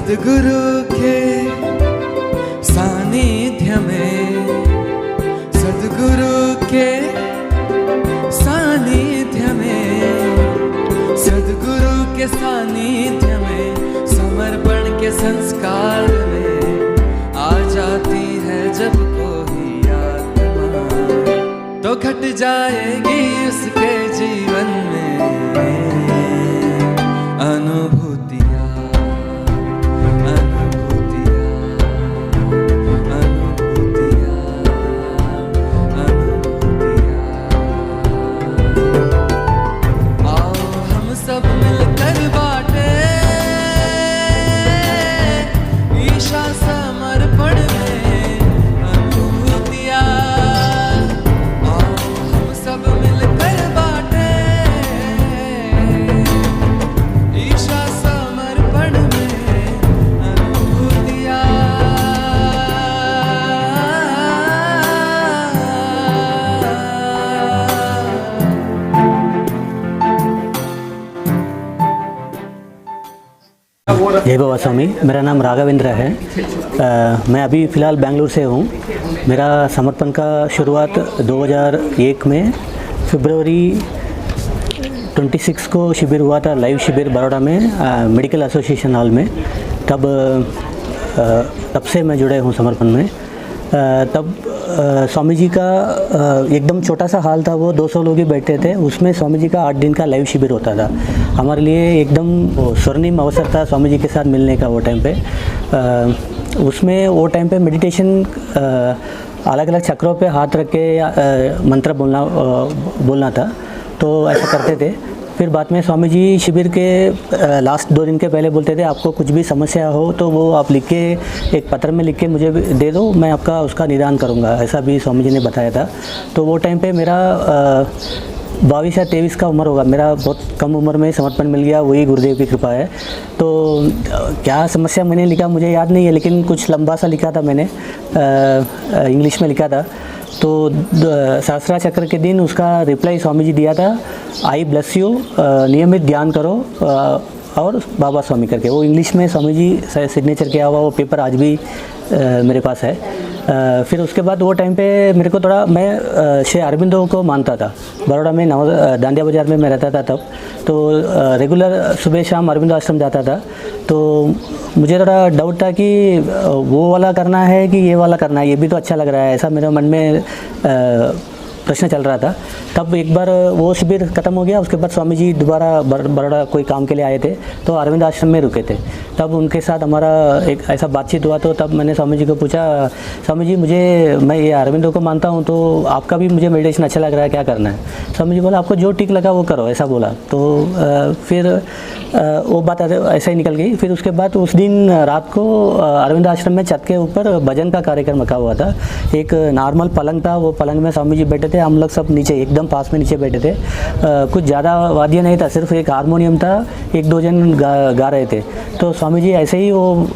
सद्गुरु के सानिध्य में, सद्गुरु के सानिध्य में, सद्गुरु के सानिध्य में, समर्पण के संस्कार में आ जाती है जब कोई आत्मा, तो घट जाएगी उसके जीवन में अनुभूतियाँ, अनुभूतियाँ, अनुभूतियाँ, अनुभूतियाँ। आओ हम सब मिलकर बाटे ईशा समर्पण में अनुभूतियाँ। आओ हम सब मिलकर बाटे ईशा समर्पण में अनुभूतियाँ। जय बाबा स्वामी। मेरा नाम राघवेंद्र है। मैं अभी फ़िलहाल बेंगलुरु से हूँ। मेरा समर्पण का शुरुआत 2001 में फरवरी 26 को शिविर हुआ था, लाइव शिविर बड़ौदा में मेडिकल एसोसिएशन हॉल में। तब से मैं जुड़े हूँ समर्पण में। तब स्वामी जी का एकदम छोटा सा हॉल था, वो 200 लोग ही बैठे थे। उसमें स्वामी जी का 8 दिन का लाइव शिविर होता था। हमारे लिए एकदम स्वर्णिम अवसर था स्वामी जी के साथ मिलने का वो टाइम पे। उसमें वो टाइम पे मेडिटेशन अलग अलग चक्रों पे हाथ रख के मंत्र बोलना था, तो ऐसा करते थे। फिर बाद में स्वामी जी शिविर के लास्ट 2 दिन के पहले बोलते थे, आपको कुछ भी समस्या हो तो वो आप लिख के एक पत्र में लिख के मुझे दे दो, मैं आपका उसका निदान करूँगा। ऐसा भी स्वामी जी ने बताया था। तो वो टाइम पे मेरा 22 या 23 का उम्र होगा। मेरा बहुत कम उम्र में समर्पण मिल गया, वही गुरुदेव की कृपा है। तो क्या समस्या मैंने लिखा मुझे याद नहीं है, लेकिन कुछ लंबा सा लिखा था मैंने, इंग्लिश में लिखा था। तो सहस्रा चक्र के दिन उसका रिप्लाई स्वामी जी दिया था, आई ब्लेस यू, नियमित ध्यान करो और बाबा स्वामी करके। वो इंग्लिश में स्वामी जी सिग्नेचर किया हुआ वो पेपर आज भी मेरे पास है। फिर उसके बाद वो टाइम पे मेरे को थोड़ा, मैं श्री अरविंदो को मानता था। बड़ौदा में दांडिया बाज़ार में मैं रहता था तब। तो रेगुलर सुबह शाम अरविंदो आश्रम जाता था। तो मुझे थोड़ा डाउट था कि वो वाला करना है कि ये वाला करना है, ये भी तो अच्छा लग रहा है, ऐसा मेरे मन में प्रश्न चल रहा था। तब एक बार वो शिविर ख़त्म हो गया। उसके बाद स्वामी जी दोबारा बड़ौदा कोई काम के लिए आए थे, तो अरविंद आश्रम में रुके थे। तब उनके साथ हमारा एक ऐसा बातचीत हुआ। तो तब मैंने स्वामी जी को पूछा, स्वामी जी मैं ये अरविंदो को मानता हूँ, तो आपका भी मुझे मेडिटेशन अच्छा लग रहा है, क्या करना है? स्वामी जी बोला, आपको जो ठीक लगा वो करो, ऐसा बोला। तो फिर वो बात ऐसा ही निकल गई। फिर उसके बाद उस दिन रात को अरविंद आश्रम में छत के ऊपर भजन का कार्यक्रम रखा हुआ था। एक नॉर्मल पलंग था, वो पलंग में स्वामी जी बैठे थे, हम लोग सब नीचे एकदम पास में नीचे बैठे थे। कुछ ज़्यादा वाद्य नहीं था, सिर्फ एक हारमोनियम था, 1-2 जन गा रहे थे। तो स्वामी जी ऐसे ही वो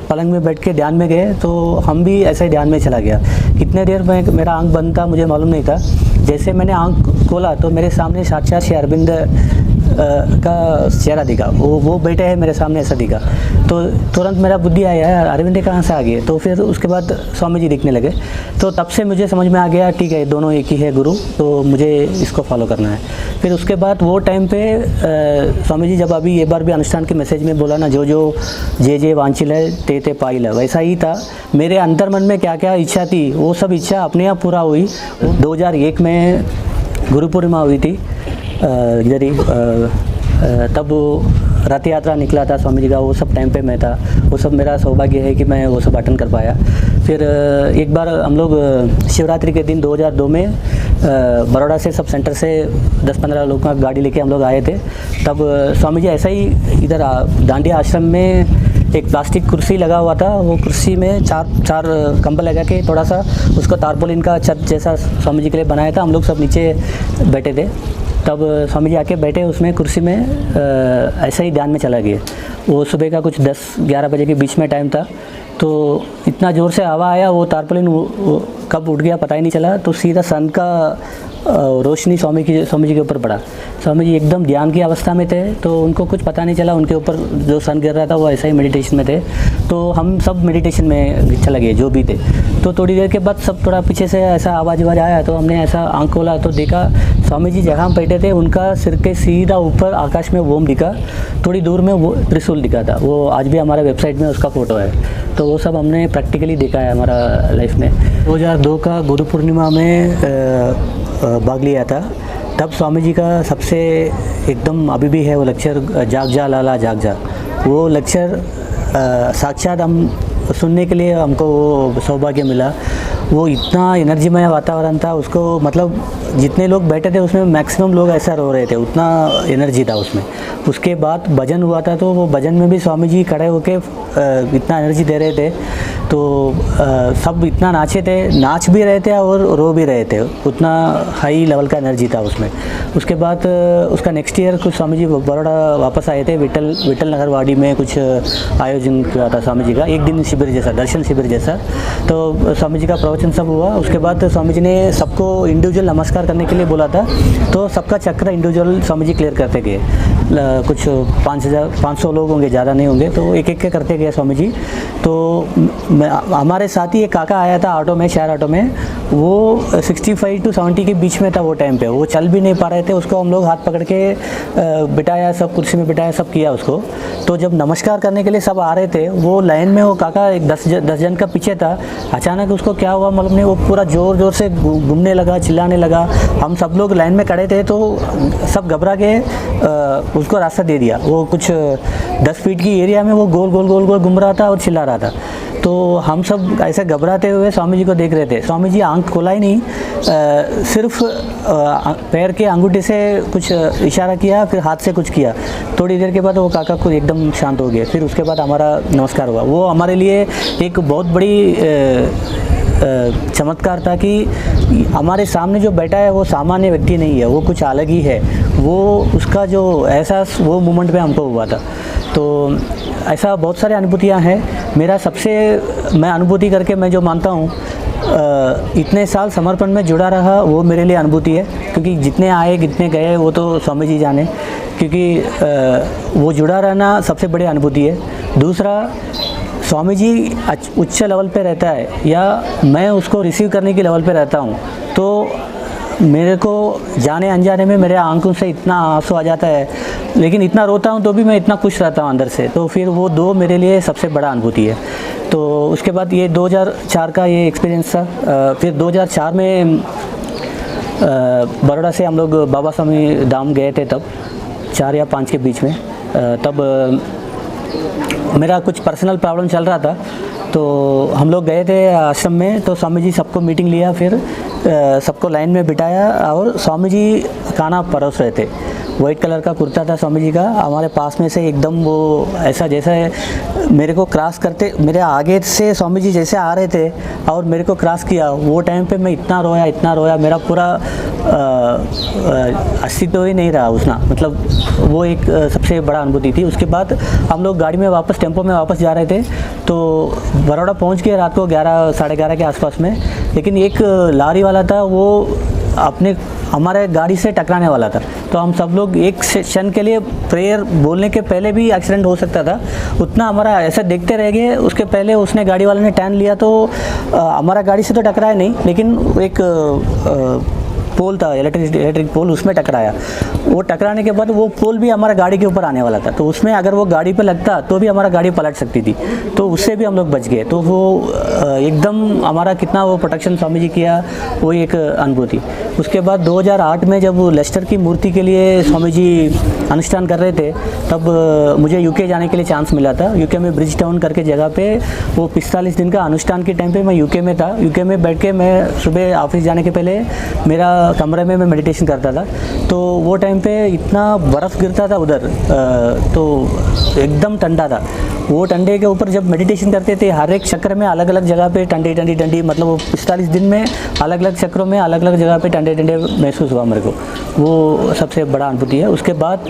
पलंग में बैठ के ध्यान में गए, तो हम भी ऐसे ही ध्यान में चला गया। कितने देर में मेरा आंख बंद था मुझे मालूम नहीं था। जैसे मैंने आंख खोला तो मेरे सामने साक्षात श्री अरविंद का चेहरा दिखा, वो बैठे हैं मेरे सामने, ऐसा दिखा। तो तुरंत मेरा बुद्धि आया, यार अरविंद कहाँ से आ गए? तो फिर उसके बाद स्वामी जी दिखने लगे। तो तब से मुझे समझ में आ गया, ठीक है दोनों एक ही है गुरु, तो मुझे इसको फॉलो करना है। फिर उसके बाद वो टाइम पे स्वामी जी जब अभी ये बार भी अनुष्ठान के मैसेज में बोला ना, जो जे वांछिल है ते पाइल है, वैसा ही था। मेरे अंतर मन में क्या क्या इच्छा थी, वो सब इच्छा अपने आप पूरा हुई। 2001 में गुरु पूर्णिमा हुई थी इधर ही, तब रथ यात्रा निकला था स्वामी जी का, वो सब टाइम पे मैं था। वो सब मेरा सौभाग्य है कि मैं वो सब अटेंड कर पाया। फिर एक बार हम लोग शिवरात्रि के दिन 2002 में बड़ौदा से सब सेंटर से 10-15 लोगों का गाड़ी लेके हम लोग आए थे। तब स्वामी जी ऐसा ही इधर दांडिया आश्रम में एक प्लास्टिक कुर्सी लगा हुआ था, वो कुर्सी में चार कंबल लगा के थोड़ा सा उसको तारपोलिन का छत जैसा स्वामी जी के लिए बनाया था। हम लोग सब नीचे बैठे थे। तब स्वामी जी आके बैठे उसमें कुर्सी में, ऐसा ही ध्यान में चला गया। वो सुबह का कुछ 10-11 बजे के बीच में टाइम था। तो इतना ज़ोर से हवा आया, वो तारपोलिन कब उठ गया पता ही नहीं चला, तो सीधा सन का रोशनी स्वामी जी के ऊपर पड़ा। स्वामी जी एकदम ध्यान की अवस्था में थे, तो उनको कुछ पता नहीं चला, उनके ऊपर जो सन गिर रहा था वो ऐसा ही मेडिटेशन में थे। तो हम सब मेडिटेशन में चले गए जो भी थे। तो थोड़ी देर के बाद सब थोड़ा पीछे से ऐसा आवाज़ आया, तो हमने ऐसा आंख खोला तो देखा स्वामी जी जहाँ बैठे थे उनका सिर के सीधा ऊपर आकाश में ओम दिखा, थोड़ी दूर में वो त्रिशूल दिखा था। वो आज भी हमारे वेबसाइट में उसका फ़ोटो है। तो वो सब हमने प्रैक्टिकली देखा है हमारा लाइफ में। 2002 का गुरु पूर्णिमा में भाग लिया था। तब स्वामी जी का सबसे एकदम अभी भी है वो लेक्चर, जाग जा लाला जाग जा। वो लेक्चर साक्षात हम सुनने के लिए हमको वो सौभाग्य मिला। वो इतना एनर्जीमय वातावरण था, उसको मतलब जितने लोग बैठे थे उसमें मैक्सिमम लोग ऐसा रो रहे थे, उतना एनर्जी था उसमें। उसके बाद भजन हुआ था, तो वो भजन में भी स्वामी जी खड़े होके इतना एनर्जी दे रहे थे, तो सब इतना नाचे थे, नाच भी रहे थे और रो भी रहे थे, उतना हाई लेवल का एनर्जी था उसमें। उसके बाद उसका नेक्स्ट ईयर कुछ स्वामी जी बड़ौदा वापस आए थे, विठल नगर वाड़ी में कुछ आयोजन किया था स्वामी जी का, एक दिन शिविर जैसा, दर्शन शिविर जैसा। तो स्वामी जी का प्रवचन सब हुआ। उसके बाद स्वामी जी ने सबको इंडिविजुअल नमस्कार करने के लिए बोला था, तो सबका चक्र इंडिविजुअल स्वामी जी क्लियर करते गए। कुछ 500 लोग होंगे, ज़्यादा नहीं होंगे, तो एक एक के करते गए स्वामी जी। तो हमारे साथ ही एक काका आया था ऑटो में, शेयर ऑटो में, वो 65 to 70 के बीच में था वो टाइम पे। वो चल भी नहीं पा रहे थे, उसको हम लोग हाथ पकड़ के बिठाया, सब कुर्सी में बिठाया, सब किया उसको। तो जब नमस्कार करने के लिए सब आ रहे थे, वो लाइन में वो काका एक 10 जन का पीछे था। अचानक उसको क्या हुआ मालूम नहीं, वो पूरा ज़ोर से घूमने लगा, चिल्लाने लगा। हम सब लोग लाइन में खड़े थे, तो सब घबरा के उसको रास्ता दे दिया। वो कुछ 10 फीट की एरिया में वो गोल गोल घूम रहा था और चिल्ला रहा था। तो हम सब ऐसे घबराते हुए स्वामी जी को देख रहे थे। स्वामी जी आंख खोला ही नहीं, सिर्फ पैर के अंगूठे से कुछ इशारा किया, फिर हाथ से कुछ किया। थोड़ी देर के बाद वो काका को एकदम शांत हो गए। फिर उसके बाद हमारा नमस्कार हुआ। वो हमारे लिए एक बहुत बड़ी चमत्कार था कि हमारे सामने जो बैठा है वो सामान्य व्यक्ति नहीं है, वो कुछ अलग ही है। वो उसका जो एहसास वो मोमेंट पे हमको हुआ था। तो ऐसा बहुत सारे अनुभूतियाँ हैं। मेरा सबसे मैं अनुभूति करके मैं जो मानता हूँ, इतने साल समर्पण में जुड़ा रहा वो मेरे लिए अनुभूति है। क्योंकि जितने आए कितने गए वो तो स्वामी जी जाने, क्योंकि वो जुड़ा रहना सबसे बड़ी अनुभूति है। दूसरा, स्वामी जी उच्च लेवल पे रहता है या मैं उसको रिसीव करने की लेवल पे रहता हूँ, तो मेरे को जाने अनजाने में मेरे आंखों से इतना आंसू आ जाता है, लेकिन इतना रोता हूँ तो भी मैं इतना खुश रहता हूँ अंदर से। तो फिर वो दो मेरे लिए सबसे बड़ा अनुभूति है। तो उसके बाद ये 2004 का ये एक्सपीरियंस था। फिर 2004 में बड़ौदा से हम लोग बाबा स्वामी धाम गए थे, तब 4 या 5 के बीच में। तब मेरा कुछ पर्सनल प्रॉब्लम चल रहा था, तो हम लोग गए थे आश्रम में। तो स्वामी जी सबको मीटिंग लिया, फिर सबको लाइन में बिठाया और स्वामी जी खाना परोस रहे थे। वाइट कलर का कुर्ता था स्वामी जी का। हमारे पास में से एकदम वो ऐसा जैसा मेरे को क्रॉस करते, मेरे आगे से स्वामी जी जैसे आ रहे थे और मेरे को क्रॉस किया, वो टाइम पे मैं इतना रोया, मेरा पूरा अस्तित्व ही नहीं रहा उसना। मतलब वो एक सबसे बड़ा अनुभूति थी। उसके बाद हम लोग गाड़ी में वापस, टेम्पो में वापस जा रहे थे, तो बड़ौदा पहुंच गए रात को 11 साढ़े 11 के आसपास में। लेकिन एक लारी वाला था, वो हमारे गाड़ी से टकराने वाला था। तो हम सब लोग एक क्षण के लिए, प्रेयर बोलने के पहले भी एक्सीडेंट हो सकता था, उतना हमारा ऐसा देखते रह गए। उसके पहले उसने, गाड़ी वाले ने टर्न लिया, तो हमारा गाड़ी से तो टकराया नहीं, लेकिन एक पोल था, इलेक्ट्रिक पोल, उसमें टकराया। वो टकराने के बाद वो पोल भी हमारा गाड़ी के ऊपर आने वाला था, तो उसमें अगर वो गाड़ी पे लगता तो भी हमारा गाड़ी पलट सकती थी। तो उससे भी हम लोग बच गए। तो वो एकदम हमारा कितना वो प्रोटेक्शन स्वामी जी किया, वो एक अनुभूति। उसके बाद 2008 में जब लेस्टर की मूर्ति के लिए स्वामी जी अनुष्ठान कर रहे थे, तब मुझे यूके जाने के लिए चांस मिला था। यूके में ब्रिज टाउन करके जगह पे वो 45 दिन का अनुष्ठान के टाइम पे मैं यूके में था। यूके में बैठ के मैं सुबह ऑफिस जाने के पहले मेरा कमरे में मैं मेडिटेशन करता था। तो वो टाइम पे इतना बर्फ़ गिरता था उधर, तो एकदम ठंडा था। वो ठंडे के ऊपर जब मेडिटेशन करते थे, हर एक चक्र में अलग अलग जगह पे ठंडी, मतलब वो 45 दिन में अलग अलग चक्रों में अलग अलग जगह पे ठंडे महसूस हुआ मेरे को। वो सबसे बड़ा अनुभूति है। उसके बाद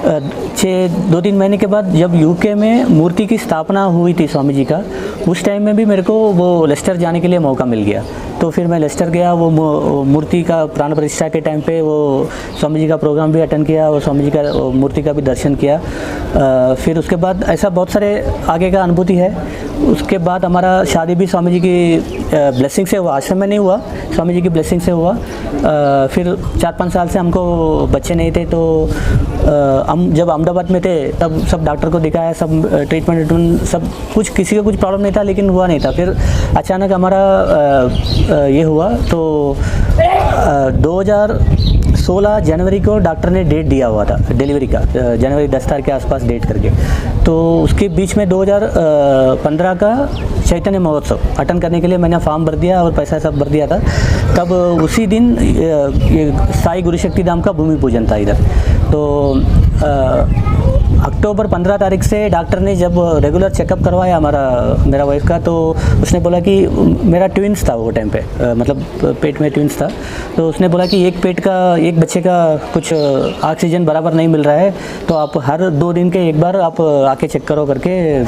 2-3 महीने के बाद जब यूके में मूर्ति की स्थापना हुई थी स्वामी जी का, उस टाइम में भी मेरे को वो लेस्टर जाने के लिए मौका मिल गया। तो फिर मैं लेस्टर गया, वो मूर्ति का प्राण प्रतिष्ठा के टाइम पे वो स्वामी जी का प्रोग्राम भी अटेंड किया और स्वामी जी का मूर्ति का भी दर्शन किया। फिर उसके बाद ऐसा बहुत सारे आगे का अनुभूति है। उसके बाद हमारा शादी भी स्वामी जी की ब्लेसिंग से हुआ, आश्रम में नहीं हुआ, स्वामी जी की ब्लेसिंग से हुआ। फिर 4-5 साल से हमको बच्चे नहीं थे, तो हम जब अहमदाबाद में थे तब सब डॉक्टर को दिखाया, सब ट्रीटमेंट सब कुछ, किसी का कुछ प्रॉब्लम नहीं था, लेकिन हुआ नहीं था। फिर अचानक हमारा ये हुआ, तो 2016 जनवरी को डॉक्टर ने डेट दिया हुआ था डिलीवरी का, जनवरी 10 तारीख के आसपास डेट करके। तो उसके बीच में 2015 का चैतन्य महोत्सव अटेंड करने के लिए मैंने फॉर्म भर दिया और पैसा सब भर दिया था। तब उसी दिन ये साई गुरु शक्ति धाम का भूमि पूजन था इधर। तो अक्टूबर 15 तारीख से डॉक्टर ने जब रेगुलर चेकअप करवाया मेरा वाइफ का, तो उसने बोला कि मेरा ट्विंस था वो टाइम पे, मतलब पेट में ट्विंस था। तो उसने बोला कि एक बच्चे का कुछ ऑक्सीजन बराबर नहीं मिल रहा है, तो आप हर 2 दिन के एक बार आप आके चेक करो करके।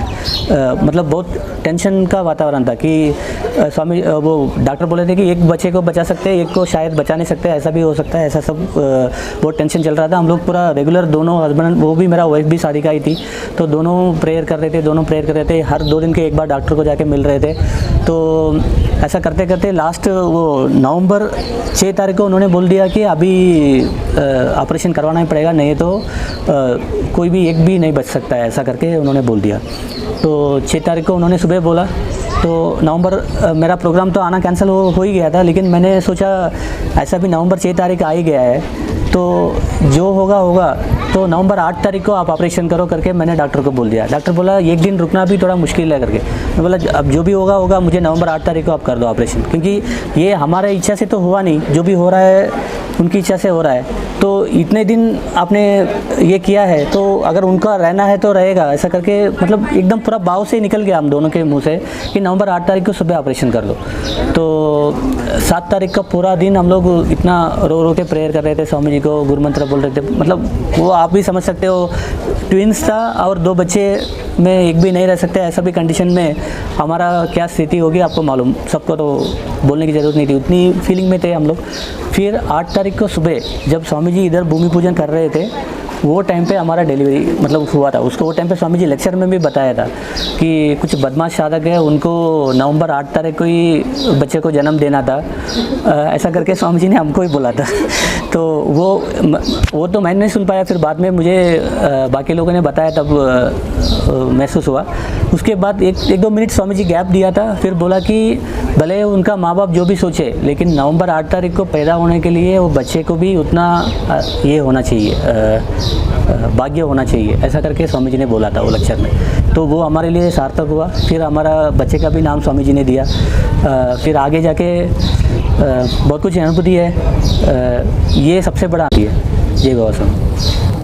मतलब बहुत टेंशन का वातावरण था कि स्वामी वो डॉक्टर बोले थे कि एक बच्चे को बचा सकते हैं, एक को शायद बचा नहीं सकते, ऐसा भी हो सकता है, ऐसा सब बहुत टेंशन चल रहा था। हम लोग पूरा रेगुलर दोनों हस्बैंड, वो भी मेरा वाइफ भी शादी का ही थी, तो दोनों प्रेयर कर रहे थे, हर 2 दिन के एक बार डॉक्टर को जाके मिल रहे थे। तो ऐसा करते करते लास्ट वो नवंबर 6 तारीख को उन्होंने बोल दिया कि अभी ऑपरेशन करवाना ही पड़ेगा, नहीं तो कोई भी एक भी नहीं बच सकता है, ऐसा करके उन्होंने बोल दिया। तो 6 तारीख को उन्होंने सुबह बोला, तो नवंबर मेरा प्रोग्राम तो आना कैंसिल हो ही गया था, लेकिन मैंने सोचा ऐसा भी नवंबर 6 तारीख आ ही गया है, तो जो होगा। तो नवंबर 8 तारीख को आप ऑपरेशन करो करके मैंने डॉक्टर को बोल दिया। डॉक्टर बोला एक दिन रुकना भी थोड़ा मुश्किल है करके। मैं बोला अब जो भी होगा, मुझे नवंबर 8 तारीख को आप कर दो ऑपरेशन, क्योंकि ये हमारे इच्छा से तो हुआ नहीं, जो भी हो रहा है उनकी इच्छा से हो रहा है। तो इतने दिन आपने ये किया है, तो अगर उनका रहना है तो रहेगा, ऐसा करके मतलब एकदम पूरा भाव से निकल गया हम दोनों के मुंह से कि नवंबर 8 तारीख को सुबह ऑपरेशन कर दो। तो 7 तारीख का पूरा दिन हम लोग इतना रो के प्रेयर कर रहे थे, स्वामी जी को गुरु मंत्र बोल रहे थे। मतलब वो आप भी समझ सकते हो, ट्विंस था और 2 बच्चे में एक भी नहीं रह सकते, ऐसा भी कंडीशन में हमारा क्या स्थिति होगी आपको मालूम, सबको तो बोलने की ज़रूरत नहीं थी, उतनी फीलिंग में थे हम लोग। फिर 8 तारीख को सुबह जब स्वामी जी इधर भूमि पूजन कर रहे थे, वो टाइम पे हमारा डिलीवरी मतलब हुआ था। उसको वो टाइम पे स्वामी जी लेक्चर में भी बताया था कि कुछ बदमाश साधक है, उनको नवंबर 8 तारीख को ही बच्चे को जन्म देना था, ऐसा करके स्वामी जी ने हमको ही बोला था। तो वो तो मैंने नहीं सुन पाया, फिर बाद में मुझे बाकी लोगों ने बताया, तब महसूस हुआ। उसके बाद 1-2 मिनट स्वामी जी गैप दिया था, फिर बोला कि भले उनका माँ बाप जो भी सोचे, लेकिन नवंबर 8 तारीख को पैदा होने के लिए वो बच्चे को भी उतना ये होना चाहिए, भाग्य होना चाहिए, ऐसा करके स्वामी जी ने बोला था वो लेक्चर में। तो वो हमारे लिए सार्थक हुआ। फिर हमारा बच्चे का भी नाम स्वामी जी ने दिया। फिर आगे जाके बहुत कुछ अनुभूति है, ये सबसे बड़ा है। जय बाबा स्वामी।